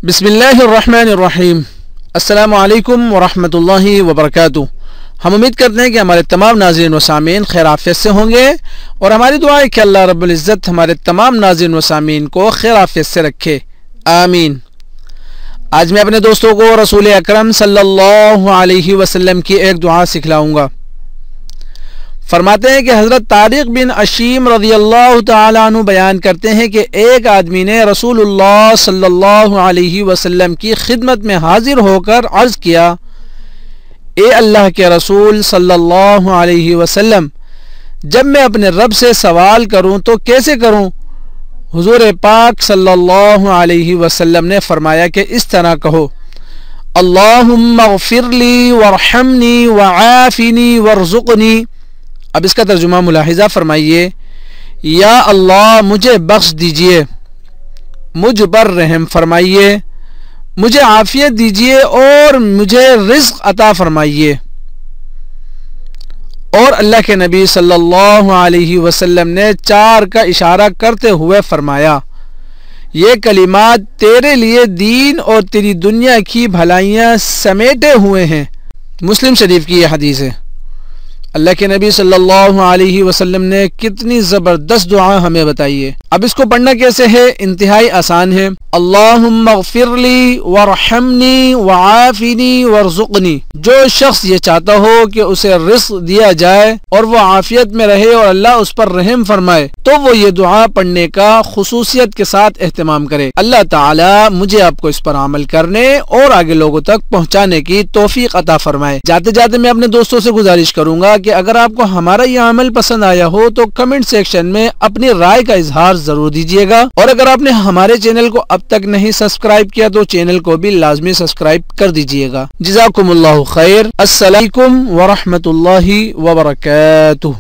بسم اللہ الرحمن الرحیم۔ السلام علیکم ورحمۃ اللہ وبرکاتہ۔ ہم امید کرتے ہیں کہ ہمارے تمام ناظرین و سامعین خیر عافیت سے ہوں گے، اور ہماری دعا ہے کہ اللہ رب العزت ہمارے تمام ناظرین و سامعین کو خیر عافیت سے رکھے، آمین۔ آج میں اپنے دوستوں کو رسول اکرم صلی اللہ علیہ وسلم کی ایک دعا سکھلاؤں گا۔ فرماتے ہیں کہ حضرت طارق بن اشیم رضی اللہ تعالیٰ عنہ بیان کرتے ہیں کہ ایک آدمی نے رسول اللہ صلی اللہ علیہ وسلم کی خدمت میں حاضر ہو کر عرض کیا، اے اللہ کے رسول صلی اللہ علیہ وسلم، جب میں اپنے رب سے سوال کروں تو کیسے کروں؟ حضور پاک صلی اللہ علیہ وسلم نے فرمایا کہ اس طرح کہو، اللہم اغفر لی وارحمنی وعافنی وارزقنی۔ اب اس کا ترجمہ ملاحظہ فرمائیے، یا اللہ مجھے بخش دیجئے، مجھ پر رحم فرمائیے، مجھے عافیت دیجئے اور مجھے رزق عطا فرمائیے۔ اور اللہ کے نبی صلی اللہ علیہ وسلم نے 4 کا اشارہ کرتے ہوئے فرمایا، یہ کلمات تیرے لیے دین اور تیری دنیا کی بھلائیاں سمیٹے ہوئے ہیں۔ مسلم شریف کی یہ حدیث ہے۔ اللہ کے نبی صلی اللہ علیہ وسلم نے کتنی زبردست دعا ہمیں بتائی ہے۔ اب اس کو پڑھنا کیسے ہے؟ انتہائی آسان ہے۔ اللہم اغفر لی وارحمنی وعافنی وارزقنی۔ جو شخص یہ چاہتا ہو کہ اسے رزق دیا جائے اور وہ عافیت میں رہے اور اللہ اس پر رحم فرمائے، تو وہ یہ دعا پڑھنے کا خصوصیت کے ساتھ اہتمام کرے۔ اللہ تعالی مجھے آپ کو اس پر عمل کرنے اور آگے لوگوں تک پہنچانے کی توفیق عطا فرمائے۔ جاتے جاتے میں اپنے دوستوں سے گزارش کروں گا کہ اگر آپ کو ہمارا یہ عمل پسند آیا ہو تو کمنٹ سیکشن میں اپنی رائے کا اظہار ضرور دیجیے گا، اور اگر آپ نے ہمارے چینل کو اب تک نہیں سبسکرائب کیا تو چینل کو بھی لازمی سبسکرائب کر دیجیے گا۔ جزاکم اللہ خیر۔ السلام علیکم ورحمۃ اللہ وبرکاتہ۔